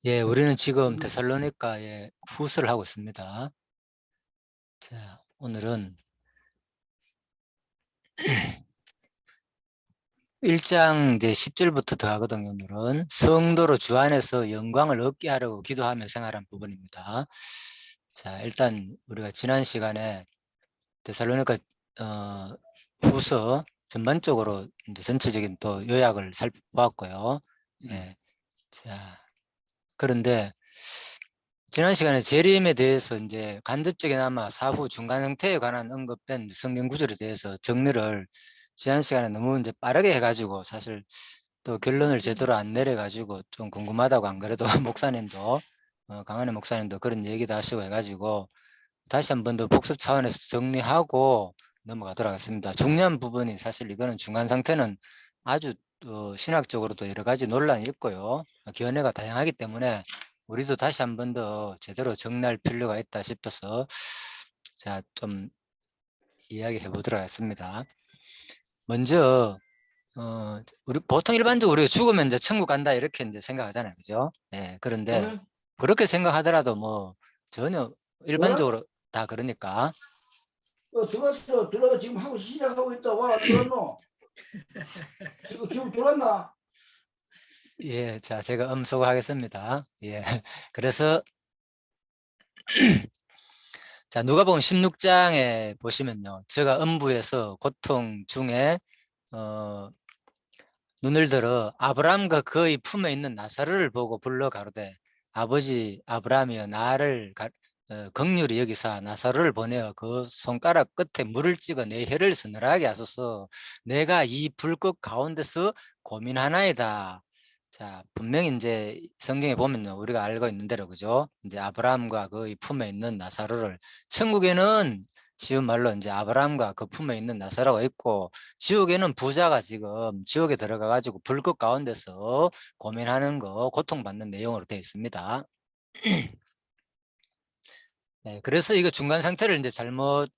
예, 우리는 지금 데살로니가에 후서를 하고 있습니다. 자, 오늘은 1장 이제 10절부터 더 하거든요. 오늘은 성도로 주 안에서 영광을 얻게 하려고 기도하며 생활한 부분입니다. 자, 일단 우리가 지난 시간에 데살로니가 후서 전반적으로 이제 전체적인 또 요약을 살펴보았고요. 예. 자, 그런데 지난 시간에 재림에 대해서 이제 간접적이나마 사후 중간 형태에 관한 언급된 성경 구절에 대해서 정리를 지난 시간에 너무 이제 빠르게 해가지고 사실 또 결론을 제대로 안 내려가지고 좀 궁금하다고 안 그래도 목사님도 강한혜 목사님도 그런 얘기도 하시고 해가지고 다시 한 번 더 복습 차원에서 정리하고 넘어가도록 하겠습니다. 중요한 부분이 사실 이거는 중간 상태는 아주 신학적으로도 여러 가지 논란이 있고요. 견해가 다양하기 때문에 우리도 다시 한 번 더 제대로 정리할 필요가 있다 싶어서 자, 좀 이야기해 보도록 하겠습니다. 먼저 우리 보통 일반적으로 우리가 죽으면 이제 천국 간다 이렇게 이제 생각하잖아요, 그죠? 네, 그런데 그렇게 생각하더라도 뭐 전혀 일반적으로 다 그러니까. 들어가 지금 하고 시작하고 있다. 와, 안 들었노? 지금 들었나? 예, 자, 제가 음소거하겠습니다. 예, 그래서 자, 누가복음 16장에 보시면요, 제가 음부에서 고통 중에 눈을 들어 아브라함과 그의 품에 있는 나사로를 보고 불러 가로되 아버지 아브라함이여 나를 긍휼히 여기사 나사로를 보내어 그 손가락 끝에 물을 찍어 내 혀를 서늘하게 하소서. 내가 이 불꽃 가운데서 고민하나이다. 자, 분명히 이제 성경에 보면요, 우리가 알고 있는 대로 그죠? 이제 아브라함과 그의 품에 있는 나사로를, 천국에는 쉬운 말로 이제 아브라함과 그 품에 있는 나사로가 있고, 지옥에는 부자가 지금 지옥에 들어가 가지고 불꽃 가운데서 고민하는 거, 고통받는 내용으로 되어 있습니다. 네, 그래서 이거 중간 상태를 이제 잘못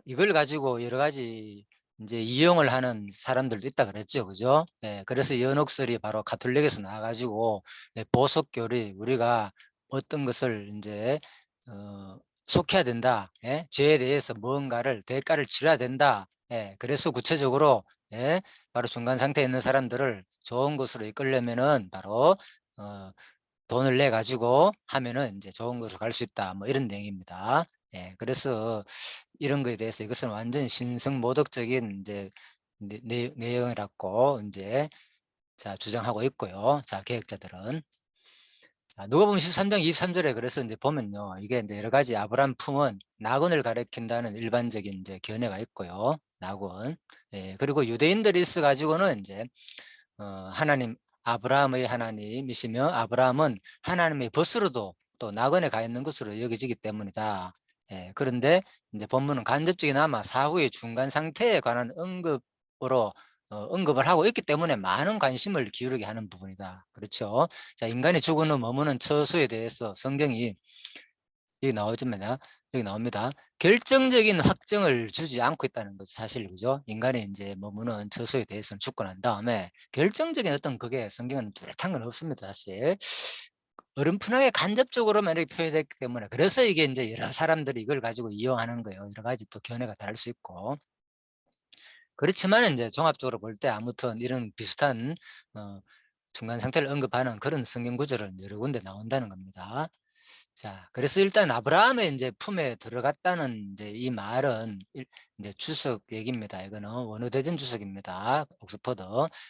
이걸 가지고 여러 가지 이제 이용을 하는 사람들도 있다 그랬죠, 그죠? 네, 그래서 연옥설이 바로 가톨릭에서 나와가지고 보석교리, 우리가 어떤 것을 이제 속해야 된다, 예? 죄에 대해서 뭔가를 대가를 치러야 된다. 예, 그래서 구체적으로 예, 바로 중간 상태에 있는 사람들을 좋은 곳으로 이끌려면은 바로 돈을 내 가지고 하면은 이제 좋은 곳으로 갈 수 있다, 뭐 이런 내용입니다. 예, 그래서 이런 거에 대해서 이것은 완전 신성모독적인 이제 내용이라고 이제 자 주장하고 있고요. 자, 개혁자들은. 자, 누가복음 13장 23절에 그래서 이제 보면요, 이게 이제 여러 가지 아브라함 품은 낙원을 가리킨다는 일반적인 이제 견해가 있고요. 낙원. 예, 그리고 유대인들이 있어 가지고는 이제 하나님, 아브라함의 하나님이시며 아브라함은 하나님의 벗으로도 또 낙원에 가 있는 것으로 여겨지기 때문이다. 예, 그런데 이제 본문은 간접적이나마 사후의 중간 상태에 관한 언급으로 언급을 하고 있기 때문에 많은 관심을 기울이게 하는 부분이다. 그렇죠? 자, 인간이 죽은 후 머무는 처수에 대해서 성경이 여기 나오지만요, 여기 나옵니다. 결정적인 확정을 주지 않고 있다는 거죠, 사실. 그죠? 인간이 이제 머무는 처소에 대해서는 죽고 난 다음에 결정적인 어떤 그게 성경은 뚜렷한 건 없습니다, 사실. 어렴풋하게 간접적으로만 이렇게 표현됐기 때문에, 그래서 이게 이제 여러 사람들이 이걸 가지고 이용하는 거예요. 여러 가지 또 견해가 다를 수 있고. 그렇지만 이제 종합적으로 볼 때 아무튼 이런 비슷한 중간 상태를 언급하는 그런 성경 구절은 여러 군데 나온다는 겁니다. 자, 그래서 일단 아브라함의 이제 품에 들어갔다는 이제 이 말은 이제 주석 얘기입니다. 이거는 원어대전 주석입니다. 옥스퍼드.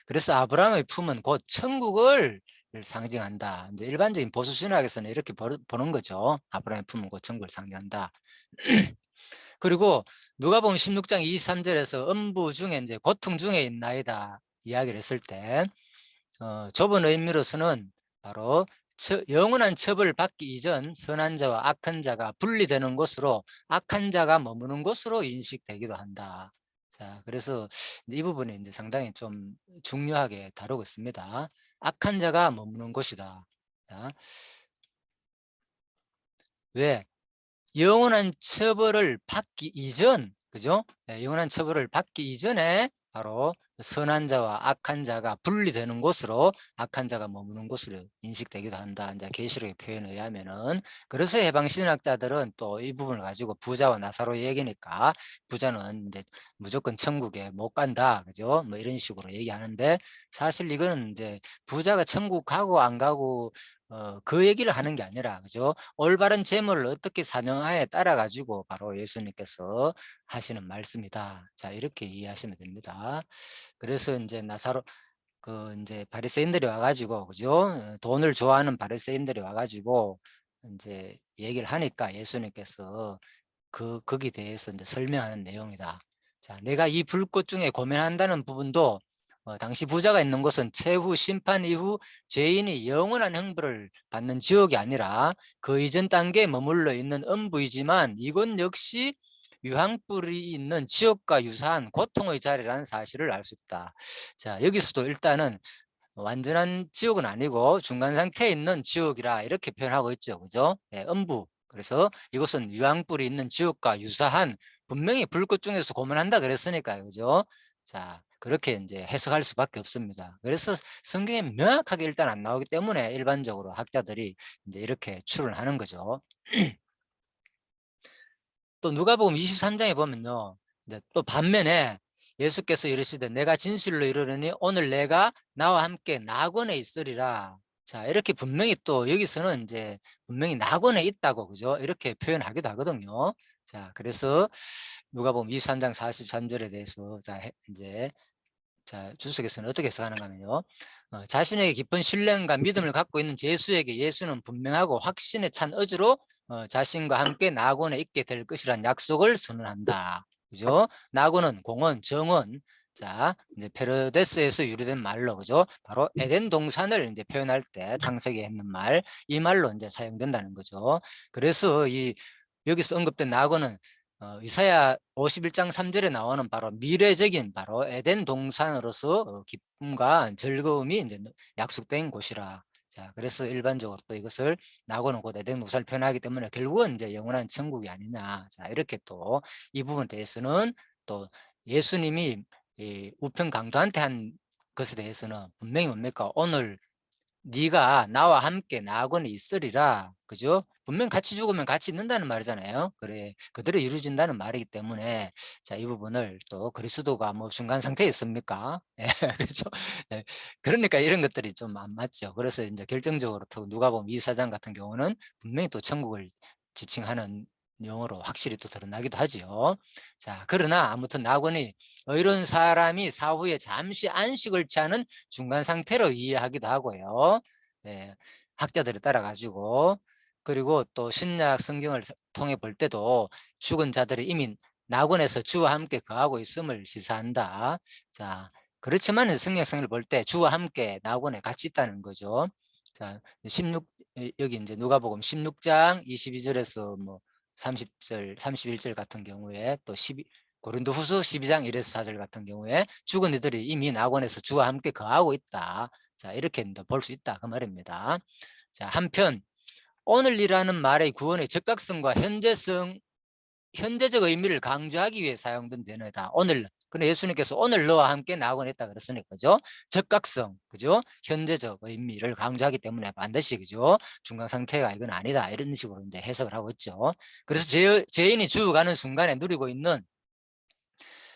그래서 아브라함의 품은 곧 천국을 상징한다. 이제 일반적인 보수 신학에서는 이렇게 보는 거죠. 아브라함의 품은 곧 천국을 상징한다. 그리고 누가복음 16장 23절에서 음부 중에 이제 고통 중에 있나이다 이야기를 했을 때 좁은 의미로서는 바로 영원한 처벌을 받기 이전 선한 자와 악한 자가 분리되는 곳으로, 악한 자가 머무는 곳으로 인식되기도 한다. 자, 그래서 이 부분이 이제 상당히 좀 중요하게 다루고 있습니다. 악한 자가 머무는 곳이다. 자, 왜? 영원한 처벌을 받기 이전, 그죠? 영원한 처벌을 받기 이전에 바로 선한 자와 악한 자가 분리되는 곳으로 악한 자가 머무는 곳으로 인식되기도 한다. 이제 계시록의 표현에 의하면은. 그래서 해방 신학자들은 또 이 부분을 가지고 부자와 나사로 얘기니까 부자는 이제 무조건 천국에 못 간다, 그죠? 뭐 이런 식으로 얘기하는데, 사실 이거는 이제 부자가 천국 가고 안 가고 그 얘기를 하는 게 아니라, 그죠? 올바른 재물을 어떻게 사용하에 따라 가지고 바로 예수님께서 하시는 말씀이다. 자, 이렇게 이해하시면 됩니다. 그래서 이제 나사로 이제 바리새인들이 와가지고, 그죠? 돈을 좋아하는 바리새인들이 와가지고 이제 얘기를 하니까 예수님께서 거기에 대해서 이제 설명하는 내용이다. 자, 내가 이 불꽃 중에 고민한다는 부분도 당시 부자가 있는 곳은 최후 심판 이후 죄인이 영원한 형벌을 받는 지옥이 아니라 그 이전 단계에 머물러 있는 음부이지만 이곳 역시 유황불이 있는 지옥과 유사한 고통의 자리라는 사실을 알 수 있다. 자, 여기서도 일단은 완전한 지옥은 아니고 중간 상태에 있는 지옥이라 이렇게 표현하고 있죠. 그죠? 네, 음부. 그래서 이것은 유황불이 있는 지옥과 유사한, 분명히 불꽃 중에서 고문한다 그랬으니까요. 그죠? 자, 그렇게 이제 해석할 수밖에 없습니다. 그래서 성경에 명확하게 일단 안 나오기 때문에 일반적으로 학자들이 이제 이렇게 추론하는 거죠. 또 누가복음 23장에 보면요. 또 반면에 예수께서 이르시되 내가 진실로 이르르니 오늘 내가 나와 함께 낙원에 있으리라. 자, 이렇게 분명히 또 여기서는 이제 분명히 낙원에 있다고, 그죠? 이렇게 표현하기도 하거든요. 자, 그래서 누가복음 23장 43절에 대해서 이제 주석에서는 어떻게 해석하는가 하면요. 자신에게 깊은 신뢰과 믿음을 갖고 있는 제수에게 예수는 분명하고 확신에 찬 의지로 자신과 함께 낙원에 있게 될 것이라는 약속을 선언한다. 그죠? 낙원은 공원, 정원. 자, 이제 페르데스에서 유래된 말로, 그죠? 바로 에덴 동산을 이제 표현할 때 창세기에 했는 말, 이 말로 이제 사용된다는 거죠. 그래서 여기서 언급된 낙원은 이사야 51장 3절에 나오는 바로 미래적인 바로 에덴 동산으로서 기쁨과 즐거움이 이제 약속된 곳이라. 자, 그래서 일반적으로 또 이것을 낙원은 곧 에덴 동산을 표현하기 때문에 결국은 이제 영원한 천국이 아니냐. 자, 이렇게 또 이 부분에 대해서는 또 예수님이 이 우편 강도한테 한 것에 대해서는 분명히 뭡니까? 오늘 네가 나와 함께 낙원에 있으리라. 그죠? 분명 같이 죽으면 같이 있는다는 말이잖아요. 그래, 그대로 이루어진다는 말이기 때문에 자, 이 부분을 또 그리스도가 뭐 중간 상태에 있습니까? 예, 그렇죠. 예, 그러니까 이런 것들이 좀 안 맞죠. 그래서 이제 결정적으로 또 누가복음 24장 같은 경우는 분명히 또 천국을 지칭하는 용어로 확실히 또 드러나기도 하지요. 자, 그러나 아무튼 낙원이 의로운 사람이 사후에 잠시 안식을 취하는 중간 상태로 이해하기도 하고요. 네, 학자들에 따라 가지고, 그리고 또 신약 성경을 통해 볼 때도 죽은 자들이 이미 낙원에서 주와 함께 거하고 있음을 시사한다. 자, 그렇지만 성경을 볼 때 주와 함께 낙원에 같이 있다는 거죠. 자, 16 여기 이제 누가복음 16장 22절에서 뭐 30절, 31절 같은 경우에 또 고린도후서 12장 1에서 4절 같은 경우에 죽은 이들이 이미 낙원에서 주와 함께 거하고 있다. 자, 이렇게 볼 수 있다 그 말입니다. 자, 한편 오늘이라는 말의 구원의 적각성과 현재적 의미를 강조하기 위해 사용된 단어다. 오늘. 근데 예수님께서 오늘 너와 함께 낙원에 있다 그랬으니까, 그죠? 적각성, 그죠? 현재적 의미를 강조하기 때문에 반드시, 그죠? 중간 상태가 이건 아니다. 이런 식으로 이제 해석을 하고 있죠. 그래서 죄인이 죽어가는 순간에 누리고 있는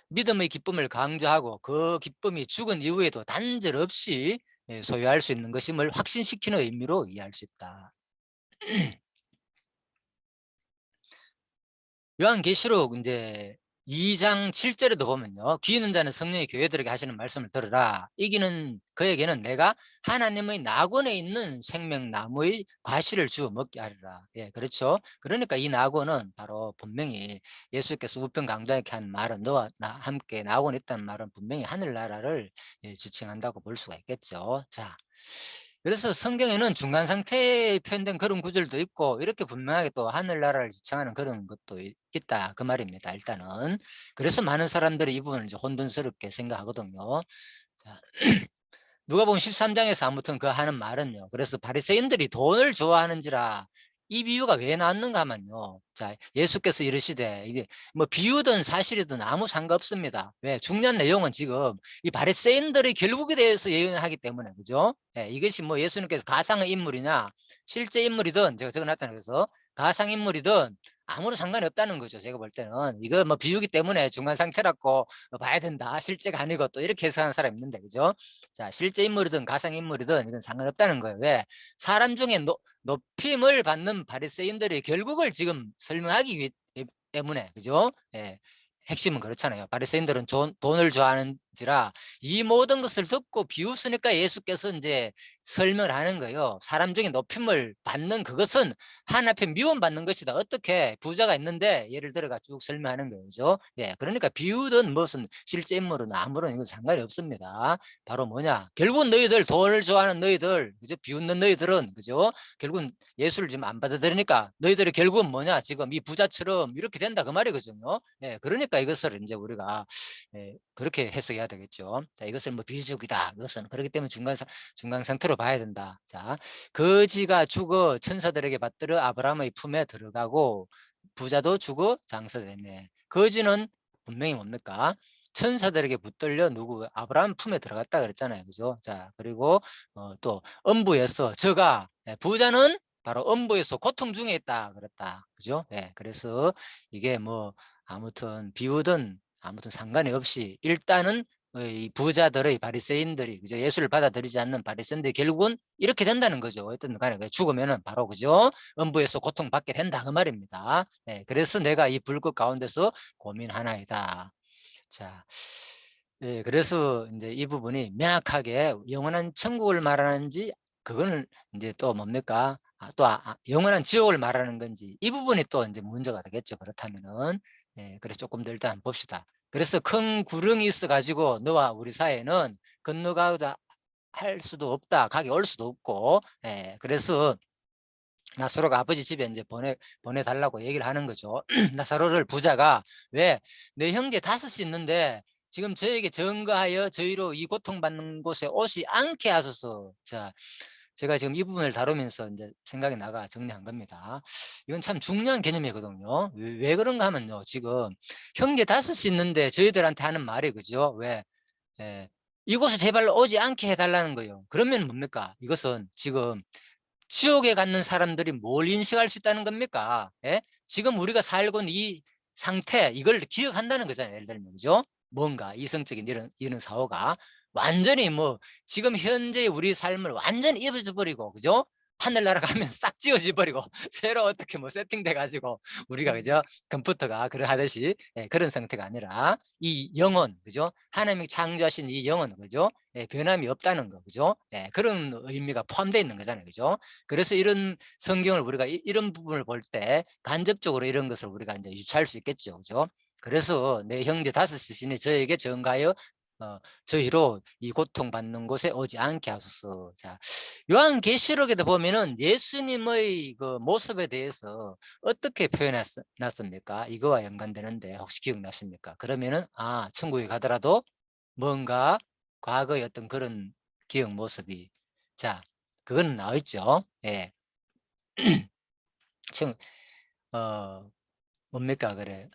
믿음의 기쁨을 강조하고 그 기쁨이 죽은 이후에도 단절 없이 소유할 수 있는 것임을 확신시키는 의미로 이해할 수 있다. 요한계시록 이제 2장 7절에도 보면요. 귀 있는 자는 성령의 교회들에게 하시는 말씀을 들으라. 이기는 그에게는 내가 하나님의 낙원에 있는 생명나무의 과실을 주어 먹게 하리라. 예, 그렇죠. 그러니까 이 낙원은 바로 분명히 예수께서 우편 강도에게 한 말은 너와 나 함께 낙원에 있다는 말은 분명히 하늘나라를 지칭한다고 볼 수가 있겠죠. 자, 그래서 성경에는 중간 상태에 표현된 그런 구절도 있고 이렇게 분명하게 또 하늘나라를 지칭하는 그런 것도 있다 그 말입니다. 일단은 그래서 많은 사람들이 이 부분을 이제 혼돈스럽게 생각하거든요. 자, 누가복음 13장에서 아무튼 그 하는 말은요. 그래서 바리새인들이 돈을 좋아하는지라 이 비유가 왜 나왔는가 하면요. 자, 예수께서 이르시되 이게 뭐 비유든 사실이든 아무 상관없습니다. 왜? 중요한 내용은 지금 이 바리새인들의 결국에 대해서 예언하기 때문에 그죠? 예, 이것이 뭐 예수님께서 가상의 인물이나 실제 인물이든 제가 적어놨잖아요. 그래서 가상 인물이든 아무런 상관이 없다는 거죠. 제가 볼 때는 이거 뭐 비유기 때문에 중간 상태라고 봐야 된다. 실제가 아니고 또 이렇게 해석하는 사람이 있는데 그죠? 자, 실제 인물이든 가상 인물이든 이건 상관없다는 거예요. 왜? 사람 중에 높임을 받는 바리새인들의 결국을 지금 설명하기 위해 때문에 그죠? 예. 핵심은 그렇잖아요. 바리새인들은 돈을 좋아하는지라 이 모든 것을 듣고 비웃으니까 예수께서 이제 설명을 하는 거예요. 사람 중에 높임을 받는 그것은 하나님 앞에 미움받는 것이다. 어떻게 부자가 있는데 예를 들어가 쭉 설명하는 거죠. 예, 그러니까 비유든 무슨 실제 인물은 아무런 이건 상관이 없습니다. 바로 뭐냐? 결국은 너희들 돈을 좋아하는 너희들, 그죠? 비웃는 너희들은 그죠? 결국은 예수를 지금 안 받아들이니까 너희들이 결국은 뭐냐? 지금 이 부자처럼 이렇게 된다 그 말이거든요. 예, 그러니까 이것을 이제 우리가 그렇게 해석해야 되겠죠. 자, 이것을 뭐 비유적이다. 이것은 그렇기 때문에 중간 상태로 봐야 된다. 자, 거지가 죽어 천사들에게 받들어 아브라함의 품에 들어가고 부자도 죽어 장사되네. 거지는 분명히 뭡니까? 천사들에게 붙들려 누구 아브라함 품에 들어갔다 그랬잖아요. 그죠? 자, 그리고 또 음부에서 저가 부자는 바로 음부에서 고통 중에 있다 그랬다. 그죠? 예. 그래서 이게 뭐 아무튼 비유든 아무튼 상관이 없이 일단은 이 부자들의 바리새인들이 그죠? 예수를 받아들이지 않는 바리새인들이 결국은 이렇게 된다는 거죠. 어떤 간에 죽으면은 바로 그죠? 음부에서 고통받게 된다 그 말입니다. 예. 그래서 내가 이 불꽃 가운데서 고민하나이다. 자, 예, 그래서 이제 이 부분이 명확하게 영원한 천국을 말하는지 그거는 이제 또 뭡니까? 영원한 지옥을 말하는 건지 이 부분이 또 이제 문제가 되겠죠. 그렇다면은 예, 그래서 조금 더 일단 봅시다. 그래서 큰 구렁이 있어 가지고 너와 우리 사이에는 건너가자 할 수도 없다. 가게 올 수도 없고 예, 그래서 나사로가 아버지 집에 이제 보내달라고 얘기를 하는 거죠. 나사로를 부자가 왜 내 형제 5이 있는데 지금 저에게 전가하여 저희로 이 고통받는 곳에 오지 않게 하소서. 자, 제가 지금 이 부분을 다루면서 이제 생각이 나가 정리한 겁니다. 이건 참 중요한 개념이거든요. 왜 그런가 하면요. 지금 형제 5이 있는데 저희들한테 하는 말이 그죠? 왜? 예, 이곳에 제발 오지 않게 해달라는 거예요. 그러면 뭡니까? 이것은 지금 지옥에 갖는 사람들이 뭘 인식할 수 있다는 겁니까? 예? 지금 우리가 살고 있는 이 상태 이걸 기억한다는 거잖아요. 예를 들면 그죠? 뭔가 이성적인 이런 사고가 완전히 뭐 지금 현재 우리 삶을 완전히 잊어져 버리고 그죠? 하늘나라 가면 싹 지워져 버리고 새로 어떻게 뭐 세팅돼 가지고 우리가 그죠? 컴퓨터가 그러하듯이 그런 상태가 아니라 이 영혼 그죠? 하나님이 창조하신 이 영혼 그죠? 변함이 없다는 거 그죠? 그런 의미가 포함되어 있는 거잖아요. 그죠? 그래서 이런 성경을 우리가 이런 부분을 볼 때 간접적으로 이런 것을 우리가 이제 유추할 수 있겠죠. 그죠? 그래서 내 형제 5이시니 저에게 전가하여 저희로 이 고통받는 곳에 오지 않게 하소서. 자, 요한계시록에도 보면은 예수님의 그 모습에 대해서 어떻게 표현했습니까? 이거와 연관되는데 혹시 기억나십니까? 그러면은 천국에 가더라도 뭔가 과거의 어떤 그런 기억 모습이 자, 그건 나와 있죠. 예. 청, 뭡니까 그래.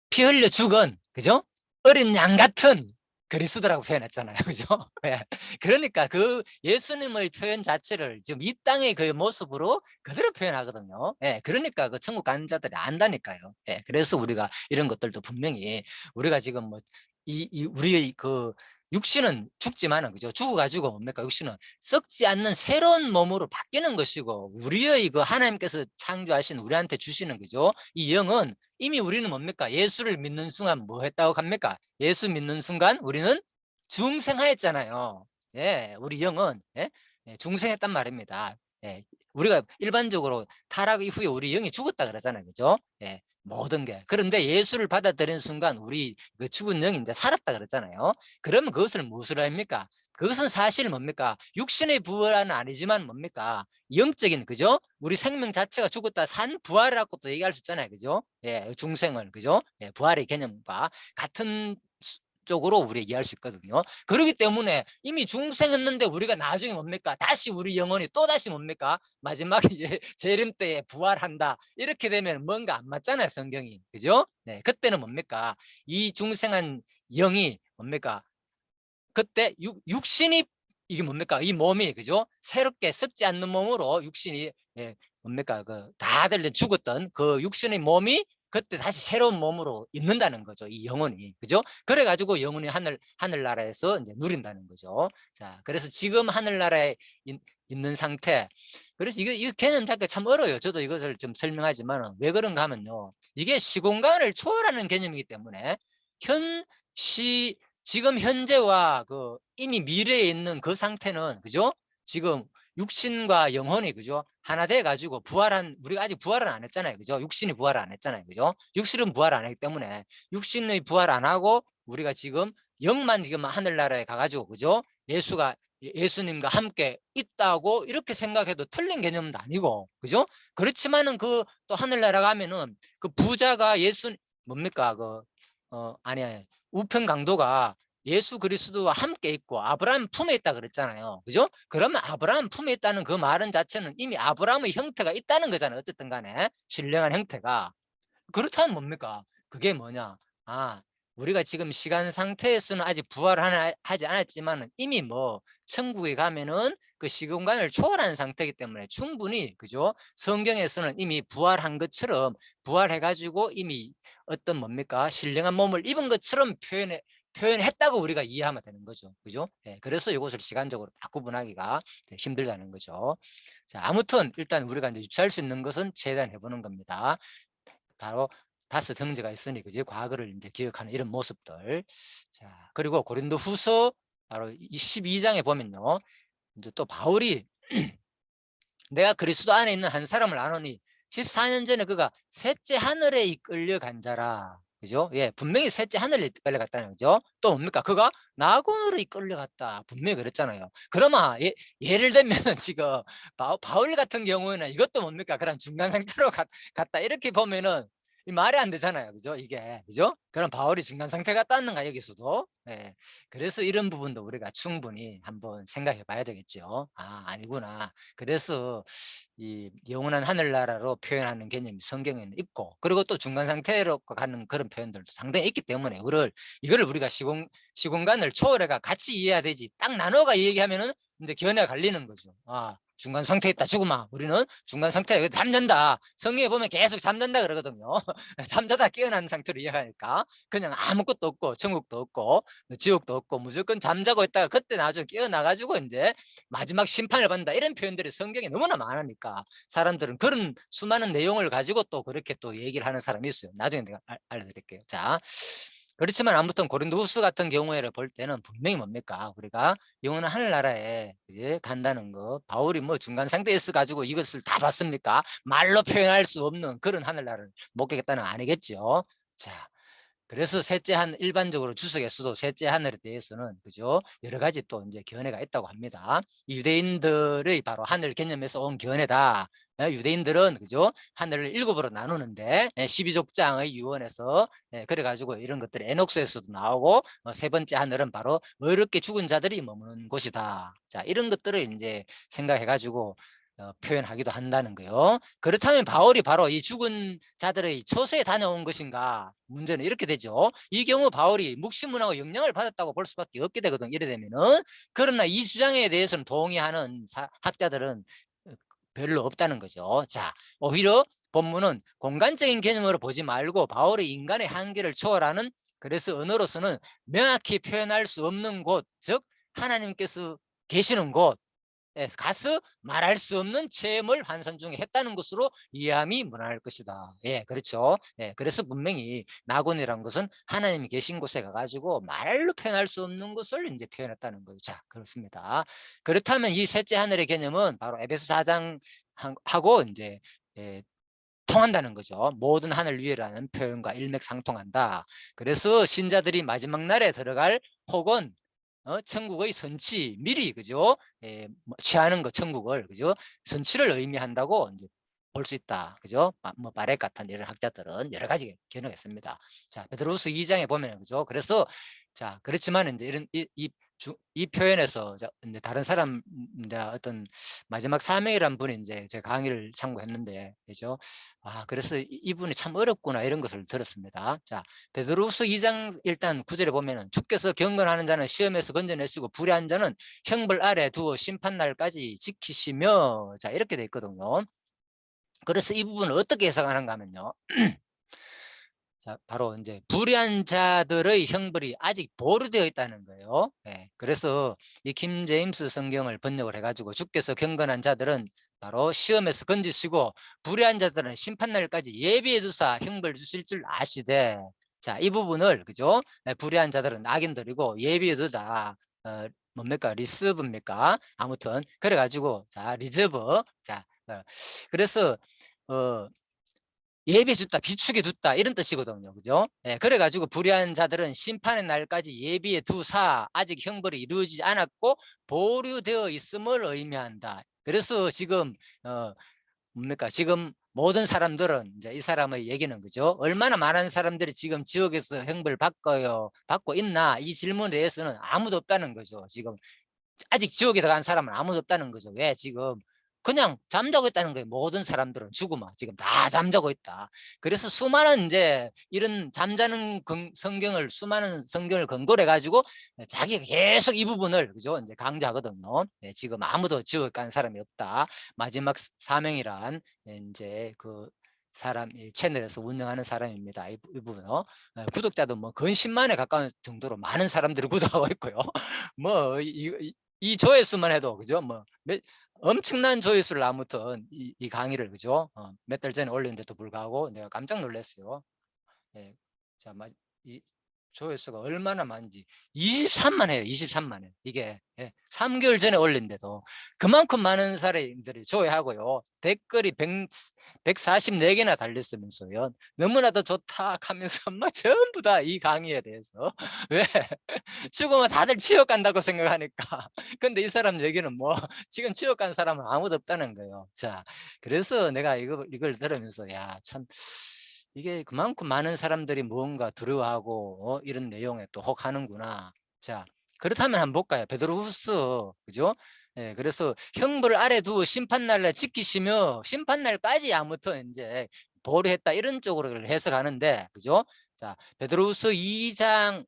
피 흘려 죽은 그죠? 어린 양 같은 그리스도라고 표현했잖아요. 그죠? 예. 그러니까 그 예수님의 표현 자체를 지금 이 땅의 그 모습으로 그대로 표현하거든요. 예. 그러니까 그 천국 가는 자들이 안다니까요. 예. 그래서 우리가 이런 것들도 분명히 우리가 지금 뭐 우리의 그 육신은 죽지만은 그죠? 죽어가지고 뭡니까? 육신은 썩지 않는 새로운 몸으로 바뀌는 것이고 우리의 그 하나님께서 창조하신 우리한테 주시는 그죠? 이 영은 이미 우리는 뭡니까? 예수를 믿는 순간 뭐 했다고 합니까? 예수 믿는 순간 우리는 중생하였잖아요. 예, 우리 영은 중생했단 말입니다. 예, 우리가 일반적으로 타락 이후에 우리 영이 죽었다 그러잖아요. 그죠? 예, 모든 게. 그런데 예수를 받아들인 순간 우리 그 죽은 영이 이제 살았다 그랬잖아요. 그러면 그것을 무엇으로 합니까? 그것은 사실 뭡니까? 육신의 부활은 아니지만 뭡니까? 영적인 그죠? 우리 생명 자체가 죽었다 산 부활이라고 또 얘기할 수 있잖아요. 그죠? 예, 중생을 그죠? 예, 부활의 개념과 같은 쪽으로 우리가 이해할 수 있거든요. 그렇기 때문에 이미 중생했는데 우리가 나중에 뭡니까? 다시 우리 영혼이 또 다시 뭡니까? 마지막에 재림 때에 부활한다. 이렇게 되면 뭔가 안 맞잖아요, 성경이. 그죠? 네, 그때는 뭡니까? 이 중생한 영이 뭡니까? 그때 육신이 이게 뭡니까? 이 몸이 그죠? 새롭게 썩지 않는 몸으로 육신이 뭡니까? 그 다들 죽었던 그 육신의 몸이 그때 다시 새로운 몸으로 있는다는 거죠. 이 영혼이 그죠? 그래가지고 영혼이 하늘나라에서 이제 누린다는 거죠. 자, 그래서 지금 하늘나라에 있는 상태. 그래서 이거 개념 자체가 참 어려워요. 저도 이것을 좀 설명하지만 왜 그런가 하면요. 이게 시공간을 초월하는 개념이기 때문에 지금 현재와 그 이미 미래에 있는 그 상태는 그죠? 지금 육신과 영혼이 그죠? 하나 돼 가지고 우리가 아직 부활은 안 했잖아요. 그죠? 육신이 부활을 안 했잖아요. 그죠? 육신은 부활 안 했기 때문에 육신의 부활 안 하고 우리가 지금 영만 지금 하늘나라에 가 가지고 그죠? 예수님과 함께 있다고 이렇게 생각해도 틀린 개념도 아니고 그죠? 그렇지만은 그 또 하늘나라 가면은 그 부자가 뭡니까? 아니 우편 강도가 예수 그리스도와 함께 있고 아브라함 품에 있다 그랬잖아요. 그죠? 그러면 아브라함 품에 있다는 그 말은 자체는 이미 아브라함의 형태가 있다는 거잖아요. 어쨌든 간에 신령한 형태가. 그렇다면 뭡니까? 그게 뭐냐? 우리가 지금 시간 상태에서는 아직 하지 않았지만 이미 천국에 가면은 그 시공간을 초월하는 상태이기 때문에 충분히 그죠? 성경에서는 이미 부활한 것처럼 부활해가지고 이미 어떤 뭡니까? 신령한 몸을 입은 것처럼 표현했다고 우리가 이해하면 되는 거죠. 그죠? 예, 그래서 이것을 시간적으로 다 구분하기가 힘들다는 거죠. 자, 아무튼 일단 우리가 이제 유추할 수 있는 것은 최대한 해보는 겁니다. 바로 다섯 형제가 있으니 그지 과거를 이제 기억하는 이런 모습들. 자, 그리고 고린도후서 바로 12장에 보면요. 이제 또 바울이 내가 그리스도 안에 있는 한 사람을 아노니 14년 전에 그가 셋째 하늘에 이끌려 간 자라. 그죠? 예, 분명히 셋째 하늘에 이끌려갔다는 거죠. 또 뭡니까? 그가 낙원으로 이끌려갔다. 분명히 그랬잖아요. 그러면 예를 들면 지금 바울 같은 경우에는 이것도 뭡니까? 그런 중간 상태로 갔다. 이렇게 보면은 이 말이 안 되잖아요. 그죠? 이게. 그죠? 그럼 바울이 중간 상태 갔다 왔는가 여기서도? 예. 그래서 이런 부분도 우리가 충분히 한번 생각해 봐야 되겠죠. 아니구나. 그래서 이 영원한 하늘나라로 표현하는 개념이 성경에는 있고 그리고 또 중간 상태로 가는 그런 표현들도 상당히 있기 때문에 이거를 우리가 시공간을 초월해가 같이 이해해야 되지 딱 나눠가 얘기하면은 이제 견해가 갈리는 거죠. 중간 상태에 있다 죽으마. 우리는 중간 상태에 잠잔다. 성경에 보면 계속 잠잔다 그러거든요. 잠자다 깨어난 상태로 이해하니까 그냥 아무것도 없고 천국도 없고 지옥도 없고 무조건 잠자고 있다가 그때 나중에 깨어나가지고 이제 마지막 심판을 받는다. 이런 표현들이 성경에 너무나 많으니까 사람들은 그런 수많은 내용을 가지고 또 그렇게 또 얘기를 하는 사람이 있어요. 나중에 내가 알려드릴게요. 자, 그렇지만 아무튼 고린도후서 같은 경우에를 볼 때는 분명히 뭡니까? 우리가 영원한 하늘나라에 이제 간다는 거. 바울이 중간 상태에 있어 가지고 이것을 다 봤습니까? 말로 표현할 수 없는 그런 하늘나라를 못 가겠다는 아니겠죠. 자, 그래서 일반적으로 주석에서도 셋째 하늘에 대해서는 그죠? 여러 가지 또 이제 견해가 있다고 합니다. 유대인들의 바로 하늘 개념에서 온 견해다. 유대인들은 그죠? 하늘을 7으로 나누는데 12족장의 유언에서 그래가지고 이런 것들이 에녹스에서도 나오고 세 번째 하늘은 바로 어렵게 죽은 자들이 머무는 곳이다. 자, 이런 것들을 이제 생각해가지고 표현하기도 한다는 거예요. 그렇다면 바울이 바로 이 죽은 자들의 처소에 다녀온 것인가? 문제는 이렇게 되죠. 이 경우 바울이 묵시문하고 영향을 받았다고 볼 수밖에 없게 되거든. 이래 되면은. 그러나 이 주장에 대해서는 동의하는 학자들은 별로 없다는 거죠. 자, 오히려 본문은 공간적인 개념으로 보지 말고 바울이 인간의 한계를 초월하는 그래서 언어로서는 명확히 표현할 수 없는 곳, 즉 하나님께서 계시는 곳 가서 말할 수 없는 체험을 환상 중에 했다는 것으로 이해함이 무난할 것이다. 예, 그렇죠. 예, 그래서 분명히 낙원이란 것은 하나님이 계신 곳에 가가지고 말로 표현할 수 없는 것을 이제 표현했다는 거죠. 자, 그렇습니다. 그렇다면 이 셋째 하늘의 개념은 바로 에베소 4장 하고 이제 통한다는 거죠. 모든 하늘 위에라는 표현과 일맥상통한다. 그래서 신자들이 마지막 날에 들어갈 혹은 천국의 선치 미리 그죠? 취하는 거 천국을 그죠? 선치를 의미한다고 이제 볼 수 있다. 그죠? 뭐 바렉 같은 이런 학자들은 여러 가지 견해했습니다. 자, 베드로후서 2장에 보면 그죠? 그래서 자, 그렇지만 이제 이런 이 표현에서 이제 다른 사람 이제 어떤 마지막 사명이란 분이 이제 제 강의를 참고했는데 그죠? 그래서 이분이 참 어렵구나 이런 것을 들었습니다. 자, 베드로후서 2장 일단 9절에 보면은 주께서 경건하는 자는 시험에서 건져내시고 불의한 자는 형벌 아래 두어 심판날까지 지키시며 자 이렇게 돼 있거든요. 그래서 이 부분을 어떻게 해석하는가 하면요. 자, 바로 이제 불의한 자들의 형벌이 아직 보류되어 있다는 거예요. 예, 그래서 이 킹 제임스 성경을 번역을 해가지고 주께서 경건한 자들은 바로 시험에서 건지시고 불의한 자들은 심판날까지 예비해 두사 형벌 주실 줄 아시되 자, 이 부분을 그죠? 예, 불의한 자들은 악인들이고 예비해 두다 뭡니까? 리스브입니까? 아무튼 그래가지고 자 리저브 자 그래서 예비해 줬다, 비축해 뒀다 이런 뜻이거든요. 그죠? 예, 그래가지고 불의한 자들은 심판의 날까지 예비해 두사 아직 형벌이 이루어지지 않았고 보류되어 있음을 의미한다. 그래서 지금 뭡니까? 지금 모든 사람들은 이제 이 사람의 얘기는 그죠? 얼마나 많은 사람들이 지금 지옥에서 형벌 받고 있나? 이 질문에 대해서는 아무도 없다는 거죠. 지금 아직 지옥에 들어간 사람은 아무도 없다는 거죠. 왜? 지금 그냥 잠자고 있다는 거예요. 모든 사람들은 죽으면 지금 다 잠자고 있다. 그래서 수많은 이제 이런 잠자는 수많은 성경을 근거로 해가지고 자기가 계속 이 부분을 그죠? 이제 강조하거든요. 네, 지금 아무도 지옥에 간 사람이 없다. 마지막 사명이란 이제 그 사람 이 채널에서 운영하는 사람입니다. 이 부분은 구독자도 뭐 근십만에 가까운 정도로 많은 사람들이 구독하고 있고요. 뭐 이 조회수만 해도 그죠? 뭐 엄청난 조회수를 아무튼 이 강의를 그죠? 몇 달 전에 올렸는데도 불구하고 내가 깜짝 놀랐어요. 예. 자, 이 조회수가 얼마나 많은지 23만 해요. 23만 회. 이게 3개월 전에 올린데도 그만큼 많은 사람들이 조회하고요. 댓글이 144개나 달렸으면서요. 너무나도 좋다 하면서 막 전부 다 이 강의에 대해서 왜 죽으면 다들 지옥 간다고 생각하니까 근데 이 사람 얘기는 뭐 지금 지옥 간 사람은 아무도 없다는 거예요. 자, 그래서 내가 이걸 들으면서 야, 참 이게 그만큼 많은 사람들이 무언가 두려워하고 이런 내용에 또 혹하는구나. 자, 그렇다면 한번 볼까요? 베드로후서 그죠? 예, 그래서 형벌 아래 두어 심판날에 지키시며 심판날까지 아무튼 이제 보류했다 이런 쪽으로 해석하는데 그죠? 자, 베드로후서 2장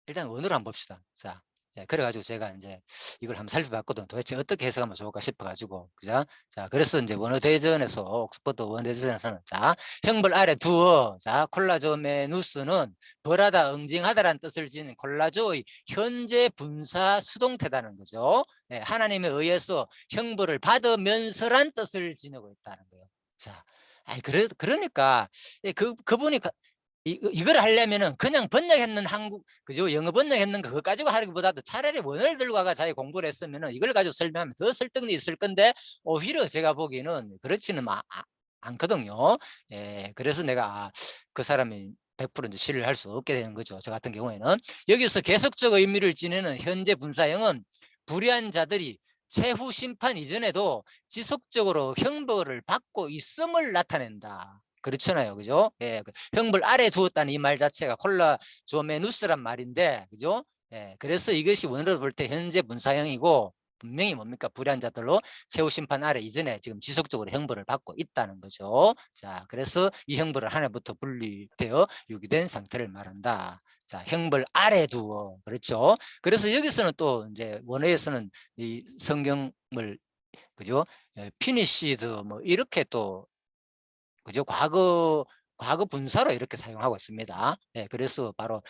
일단 원어를 한번 봅시다. 자, 그래가지고 제가 이제 이걸 한번 살펴봤거든. 도대체 어떻게 해석하면 좋을까 싶어가지고, 그죠? 자, 그래서 이제 원어 대전에서 옥스퍼드 원어 대전에서는 자, 형벌 아래 두어, 자, 콜라조메누스는 벌하다, 응징하다라는 뜻을 지닌 콜라조의 현재 분사 수동태다는 거죠. 하나님에 의해서 형벌을 받으면서란 뜻을 지니고 있다는 거예요. 자, 그러니까 그분이 이걸 하려면은 그냥 번역했는 그죠? 영어 번역했는 그거 가지고 하기보다도 차라리 원어를 들고 가가 자기 공부를 했으면은 이걸 가지고 설명하면 더 설득이 있을 건데 오히려 제가 보기에는 그렇지는 않거든요. 예, 그래서 내가 그 사람이 100% 이제 신뢰할 수 없게 되는 거죠. 저 같은 경우에는 여기서 계속적 의미를 지니는 현재 분사형은 불의한 자들이 최후 심판 이전에도 지속적으로 형벌을 받고 있음을 나타낸다. 그렇잖아요. 그죠? 예, 형벌 아래 두었다는 이 말 자체가 콜라조메누스란 말인데, 그죠? 예, 그래서 이것이 원어로 볼 때 현재 분사형이고, 분명히 뭡니까? 불의한 자들로 최후 심판 아래 이전에 지금 지속적으로 형벌을 받고 있다는 거죠. 자, 그래서 이 형벌을 하나부터 분리되어 유기된 상태를 말한다. 자, 형벌 아래 두어. 그렇죠? 그래서 여기서는 또 이제 원어에서는 이 성경을 그죠? 피니시드 뭐 이렇게 또 그죠? 과거 분사로 이렇게 사용하고 있습니다. 예, 그래서 바로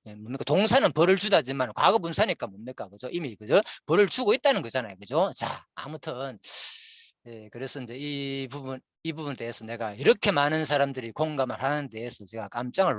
뭡니까? 동사는 벌을 주다지만 과거 분사니까 뭡니까? 그죠? 이미 그죠? 벌을 주고 있다는 거잖아요. 그죠? 자, 아무튼 예, 그래서 이제 이 부분에 대해서 내가 이렇게 많은 사람들이 공감을 하는 데에서 제가 깜짝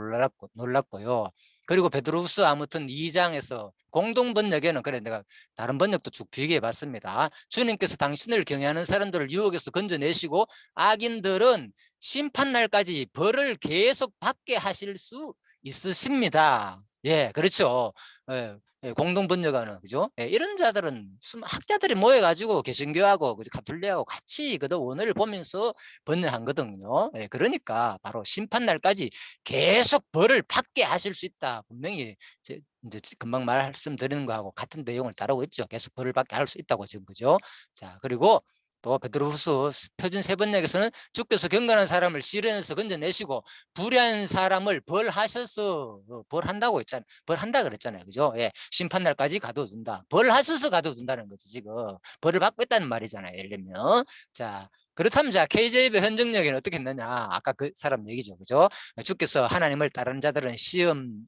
놀랐고요. 그리고 베드로후서 아무튼 2장에서 공동 번역에는 그래 내가 다른 번역도 쭉 비교해 봤습니다. 주님께서 당신을 경외하는 사람들을 유혹에서 건져내시고 악인들은 심판날까지 벌을 계속 받게 하실 수 있으십니다. 예, 그렇죠. 예, 공동 번역하는, 그죠? 이런 자들은 학자들이 모여가지고 개신교하고 가톨릭하고 같이 그 원어를 보면서 번역한 거거든요. 그러니까 바로 심판날까지 계속 벌을 받게 하실 수 있다. 분명히 이제 금방 말씀드리는 거하고 같은 내용을 다루고 있죠. 계속 벌을 받게 할 수 있다고 지금, 그죠? 자, 그리고 또 베드로후서 표준 세번역에서는 주께서 경건한 사람을 시련에서 건져내시고 불의한 사람을 벌하셔서 벌한다고 했잖아요. 벌한다 그랬잖아요. 그죠? 심판날까지 가둬둔다. 벌하셔서 가둬둔다는 거죠. 지금 벌을 받고 있다는 말이잖아요. 예를 들면. 자, 그렇다면 자, KJV 현정역에는 어떻게 했느냐? 아까 그 사람 얘기죠. 그죠? 주께서 하나님을 따르는 자들은 시험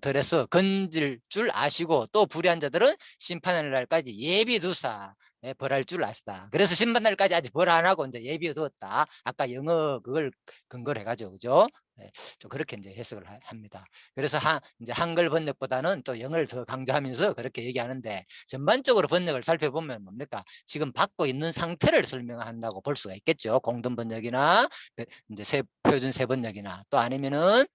들에서 건질 줄 아시고 또 불의한 자들은 심판의 날까지 예비 두사 벌할 줄 아시다. 그래서 심판날까지 아직 벌 안 하고 이제 예비해 두었다. 아까 영어 그걸 근거로 해가지고, 그죠? 좀 그렇게 이제 해석을 합니다. 그래서 이제 한글 번역보다는 또 영어를 더 강조하면서 그렇게 얘기하는데, 전반적으로 번역을 살펴보면 뭡니까? 지금 받고 있는 상태를 설명한다고 볼 수가 있겠죠. 공동 번역이나 이제 표준 세 번역이나 또 아니면은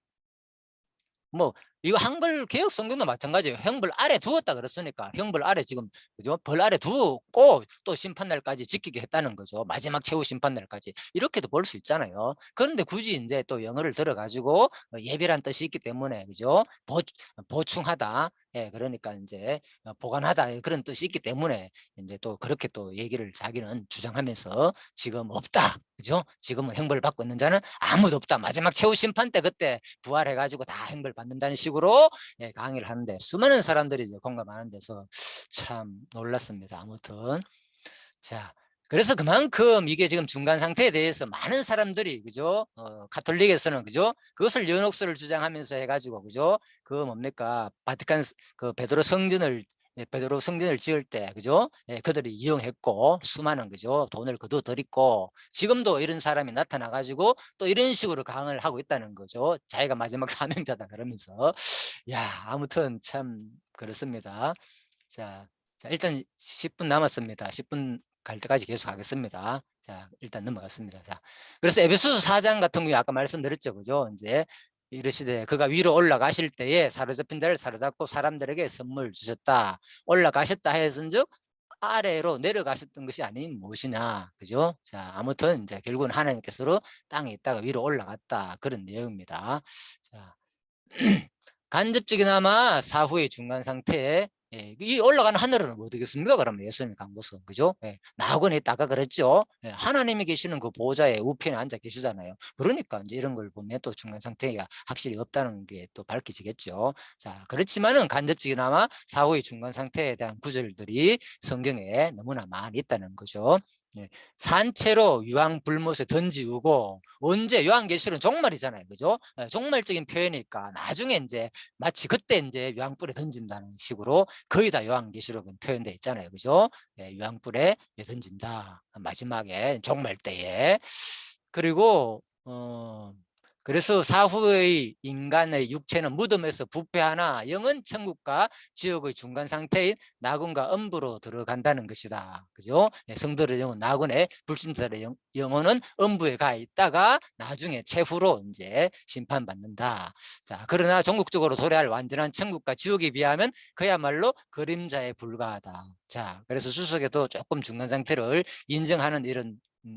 뭐 이거 한글 개혁 성경도 마찬가지예요. 형벌 아래 두었다 그랬으니까 형벌 아래 지금, 그죠? 벌 아래 두었고 또 심판날까지 지키게 했다는 거죠. 마지막 최후 심판날까지 이렇게도 볼 수 있잖아요. 그런데 굳이 이제 또 영어를 들어가지고 예비란 뜻이 있기 때문에, 그죠? 보충하다. 그러니까 이제 보관하다 그런 뜻이 있기 때문에 이제 또 그렇게 또 얘기를 자기는 주장하면서 지금 없다, 그죠? 지금은 형벌 받고 있는 자는 아무도 없다. 마지막 최후 심판 때 그때 부활해가지고 다 형벌 받는다는 식으로 강의를 하는데 수많은 사람들이 이제 공감하는 데서 참 놀랐습니다. 아무튼 자, 그래서 그만큼 이게 지금 중간 상태에 대해서 많은 사람들이, 그죠? 가톨릭에서는, 그죠? 그것을 연옥서를 주장하면서 해가지고, 그죠? 그 뭡니까? 바티칸 그 베드로 성전을 지을 때, 그죠? 그들이 이용했고 수많은, 그죠? 돈을 거둬들였고 지금도 이런 사람이 나타나가지고 또 이런 식으로 강을 하고 있다는 거죠. 자기가 마지막 사명자다 그러면서. 야, 아무튼 참 그렇습니다. 자, 일단 10분 남았습니다. 10분 갈 때까지 계속 하겠습니다. 자, 일단 넘어갔습니다. 자, 그래서 에베소서 4장 같은 경우에 아까 말씀드렸죠, 그죠? 이제 이르시되 그가 위로 올라가실 때에 사로잡힌 자를 사로잡고 사람들에게 선물 주셨다. 올라가셨다 했은즉 아래로 내려가셨던 것이 아닌 무엇이냐, 그죠? 자, 아무튼 이제 결국은 하나님께서 땅에 있다가 위로 올라갔다, 그런 내용입니다. 자, 간접적이나마 사후의 중간 상태에 이 올라가는 하늘은 뭐 되겠습니까? 그러면 예수님이 간 곳은, 그죠? 나하고는 있다가 그랬죠. 하나님이 계시는 그 보호자의 우편에 앉아 계시잖아요. 그러니까 이제 이런 걸 보면 또 중간 상태가 확실히 없다는 게 또 밝혀지겠죠. 자, 그렇지만은 간접적이나마 사후의 중간 상태에 대한 구절들이 성경에 너무나 많이 있다는 거죠. 산채로 유황불못에 던지우고, 언제 요한계시록은 종말이잖아요, 그죠? 종말적인 표현이니까 나중에 이제 마치 그때 이제 유황불에 던진다는 식으로 거의 다 요한계시록은 표현되어 있잖아요, 그죠? 유황불에 던진다, 마지막에 종말 때에. 그리고 그래서 사후의 인간의 육체는 무덤에서 부패하나 영은 천국과 지옥의 중간 상태인 나군과 음부로 들어간다는 것이다, 그죠? 성도의 영혼, 나군의 불신자들의 영혼은 음부에 가 있다가 나중에 최후로 이제 심판받는다. 자, 그러나 전국적으로 도래할 완전한 천국과 지옥에 비하면 그야말로 그림자에 불과하다. 자, 그래서 수석에도 조금 중간 상태를 인정하는 이런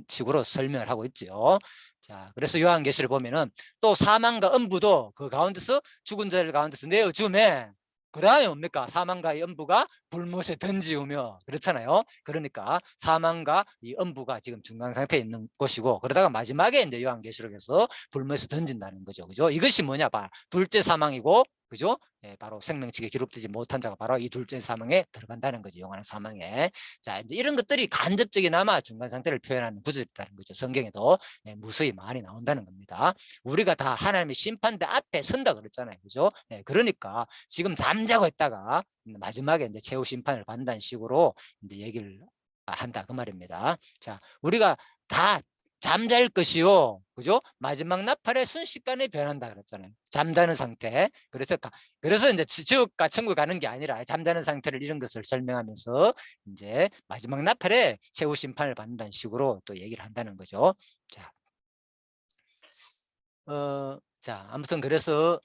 식으로 설명을 하고 있죠. 자, 그래서 요한계시를 보면은 또 사망과 음부도 그 가운데서 죽은 자들 가운데서 내어주매, 그 다음에 뭡니까? 사망과 음부가 불못에 던지우며, 그렇잖아요. 그러니까 사망과 이 음부가 지금 중간 상태에 있는 곳이고, 그러다가 마지막에 이제 요한계시록에서 불못에 던진다는 거죠, 그죠? 이것이 뭐냐? 봐, 둘째 사망이고, 그죠? 바로 생명책에 기록되지 못한 자가 바로 이 둘째 사망에 들어간다는 거죠. 영원한 사망에. 자, 이제 이런 것들이 간접적이나마 중간 상태를 표현하는 구절이라는 거죠. 성경에도 무수히 많이 나온다는 겁니다. 우리가 다 하나님의 심판대 앞에 선다 그랬잖아요, 그죠? 그러니까 지금 잠자고 있다가 마지막에 이제 최후 심판을 받는다는 식으로 이제 얘기를 한다, 그 말입니다. 자, 우리가 다 잠잘 것이요, 그죠? 마지막 나팔에 순식간에 변한다 그랬잖아요. 잠자는 상태. 그래서 이제 지옥과 천국 가는 게 아니라 잠자는 상태를 이런 것을 설명하면서 이제 마지막 나팔에 최후 심판을 받는다는 식으로 또 얘기를 한다는 거죠. 자, 자, 아무튼 그래서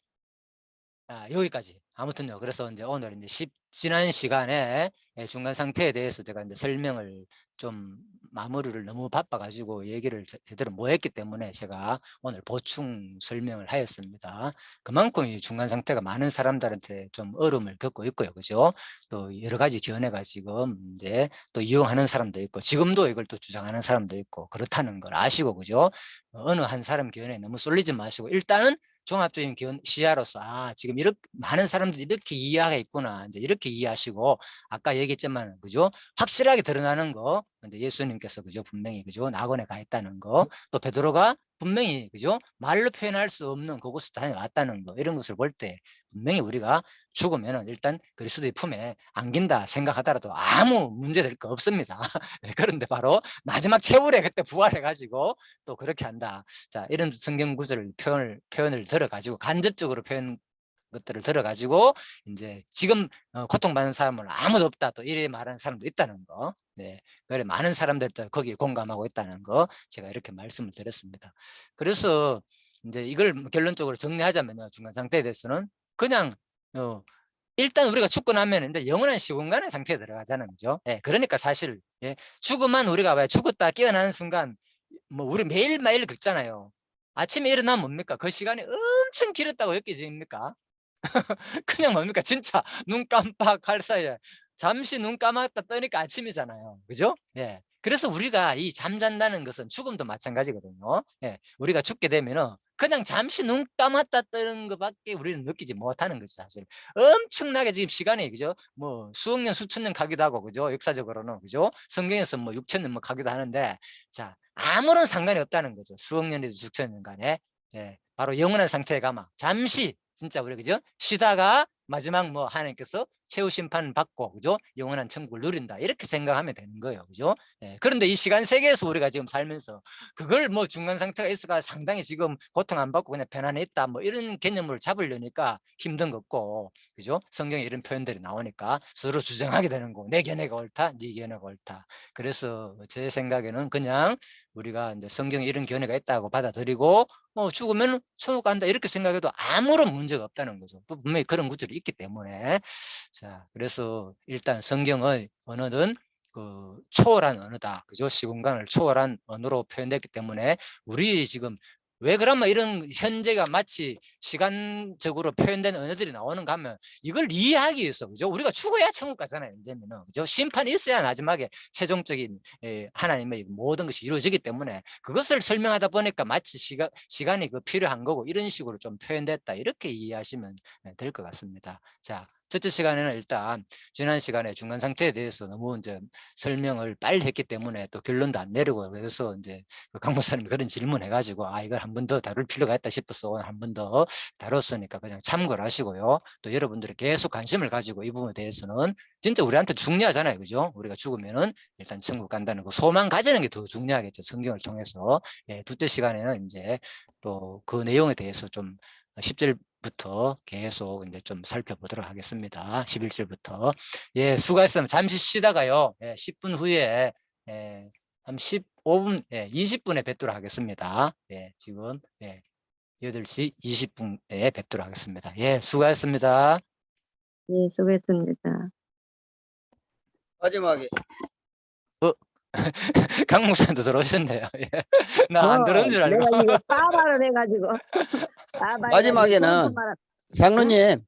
여기까지. 아무튼요. 그래서 이제 오늘 이제 지난 시간에 중간 상태에 대해서 제가 이제 설명을 좀 마무리를 너무 바빠가지고 얘기를 제대로 못했기 때문에 제가 오늘 보충 설명을 하였습니다. 그만큼 이 중간 상태가 많은 사람들한테 좀 어려움을 겪고 있고요, 그죠? 또 여러 가지 견해가 지금 이제 또 이용하는 사람도 있고, 지금도 이걸 또 주장하는 사람도 있고 그렇다는 걸 아시고, 그죠? 어느 한 사람 견해에 너무 쏠리지 마시고 일단은 종합적인 시야로서 지금 이렇게 많은 사람들이 이렇게 이해하고 있구나, 이제 이렇게 이해하시고, 아까 얘기했지만 그죠, 확실하게 드러나는 거, 근데 예수님께서 그죠 분명히 그죠 낙원에 가 있다는 거, 또 베드로가 분명히 그죠 말로 표현할 수 없는 그곳을 다녀왔다는 거, 이런 것을 볼 때 분명히 우리가 죽으면 일단 그리스도의 품에 안긴다 생각하더라도 아무 문제될 거 없습니다. 그런데 바로 마지막 최후에 그때 부활해 가지고 또 그렇게 한다. 자, 이런 성경 구절을 표현을 들어 가지고 간접적으로 표현 것들을 들어 가지고 이제 지금 고통받는 사람은 아무도 없다, 또 이래 말하는 사람도 있다는 거, 네, 그래 많은 사람들도 거기에 공감하고 있다는 거, 제가 이렇게 말씀을 드렸습니다. 그래서 이제 이걸 결론적으로 정리하자면요, 중간 상태에 대해서는 그냥 일단 우리가 죽고 나면 이제 영원한 시공간의 상태에 들어가잖아요, 그죠? 예, 그러니까 사실 죽으면 우리가 왜 죽었다 깨어나는 순간 뭐 우리 매일매일 긁잖아요. 아침에 일어나면 뭡니까? 그 시간이 엄청 길었다고 느껴집니까? 그냥 뭡니까? 진짜 눈 깜빡할 사이에 잠시 눈 감았다 뜨니까 아침이잖아요, 그죠? 예. 그래서 우리가 이 잠잔다는 것은 죽음도 마찬가지거든요. 예. 우리가 죽게 되면은 그냥 잠시 눈 감았다 뜨는 것밖에 우리는 느끼지 못하는 거죠, 사실. 엄청나게 지금 시간이 그죠? 뭐 수억 년, 수천 년 가기도 하고, 그죠? 역사적으로는, 그죠? 성경에서 뭐 6천 년 뭐 가기도 하는데, 자, 아무런 상관이 없다는 거죠. 수억 년에도 6천 년 간에. 예. 바로 영원한 상태에 가면 잠시 진짜 우리 그죠? 쉬다가 마지막 뭐 하나님께서 최후 심판 받고, 그죠? 영원한 천국을 누린다, 이렇게 생각하면 되는 거예요, 그죠? 예, 그런데 이 시간 세계에서 우리가 지금 살면서 그걸 뭐 중간 상태가 있어가 상당히 지금 고통 안 받고 그냥 편안해 있다, 뭐 이런 개념을 잡으려니까 힘든 거고, 그죠? 성경에 이런 표현들이 나오니까 서로 주장하게 되는 거고, 내 견해가 옳다, 네 견해가 옳다. 그래서 제 생각에는 그냥 우리가 이제 성경에 이런 견해가 있다고 받아들이고, 죽으면 천국 간다 이렇게 생각해도 아무런 문제가 없다는 거죠. 또 분명히 그런 구절이 있기 때문에. 자, 그래서 일단 성경의 언어는 그 초월한 언어다, 그죠? 시공간을 초월한 언어로 표현됐기 때문에 우리 지금 왜 그러면 이런 현재가 마치 시간적으로 표현된 언어들이 나오는가 하면 이걸 이해하기 위해서, 그죠? 우리가 죽어야 천국 가잖아요, 이제는, 그죠? 심판이 있어야 마지막에 최종적인 하나님의 모든 것이 이루어지기 때문에 그것을 설명하다 보니까 마치 시간이 필요한 거고, 이런 식으로 좀 표현됐다, 이렇게 이해하시면 될 것 같습니다. 자, 첫째 시간에는 일단 지난 시간에 중간 상태에 대해서 너무 이제 설명을 빨리 했기 때문에 또 결론도 안 내리고, 그래서 이제 강 목사님이 그런 질문 해가지고 이걸 한 번 더 다룰 필요가 있다 싶어서 오늘 한 번 더 다뤘으니까 그냥 참고를 하시고요. 또 여러분들이 계속 관심을 가지고 이 부분에 대해서는 진짜 우리한테 중요하잖아요, 그죠? 우리가 죽으면은 일단 천국 간다는 거 소망 가지는 게 더 중요하겠죠, 성경을 통해서. 예, 둘째 시간에는 이제 또 그 내용에 대해서 좀 10절부터 계속 이제 좀 살펴보도록 하겠습니다. 11절부터. 예, 수고했습니다. 잠시 쉬다가요, 10분 후에 한 15분, 20분에 뵙도록 하겠습니다. 지금 8시 20분에 뵙도록 하겠습니다. 수고하셨습니다. 예, 수고했습니다. 마지막에 강 목사님도 들어오셨네요. 나 안 들어온 줄 알고. 내가 이거 따발을 해가지고. 마지막에는 장로님